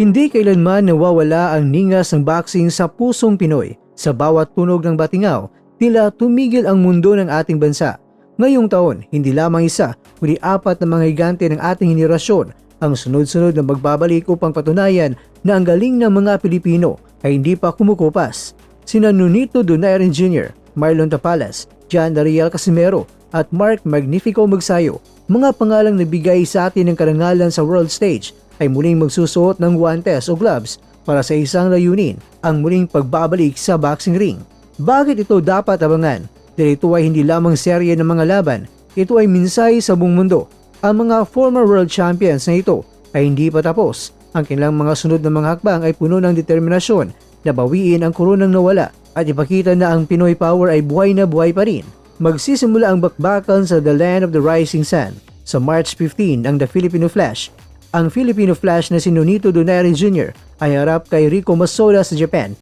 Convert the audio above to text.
Hindi kailanman nawawala ang ningas ng boxing sa pusong Pinoy. Sa bawat tunog ng batingaw, tila tumigil ang mundo ng ating bansa. Ngayong taon, hindi lamang isa, kundi 4 na mga higante ng ating henerasyon ang sunod-sunod na magbabalik upang patunayan na ang galing ng mga Pilipino ay hindi pa kumukupas. Sina Nonito Donaire Jr., Marlon Tapalas, John Dariel Casimero at Mark Magnifico Magsayo, mga pangalang nabigay sa atin ng karangalan sa world stage, ay muling magsusuot ng guantes o gloves para sa isang layunin, ang muling pagbabalik sa boxing ring. Bakit ito dapat abangan? Dahil ito ay hindi lamang serye ng mga laban, ito ay minsay sa buong mundo. Ang mga former world champions na ito ay hindi pa tapos. Ang kanilang mga sunod na mga hakbang ay puno ng determinasyon na bawiin ang koronang nawala at ipakita na ang Pinoy Power ay buhay na buhay pa rin. Magsisimula ang bakbakan sa The Land of the Rising Sun. Sa March 15 ang The Filipino Flash. Ang Filipino Flash na si Nonito Donaire Jr. ay harap kay Rico Masoda sa Japan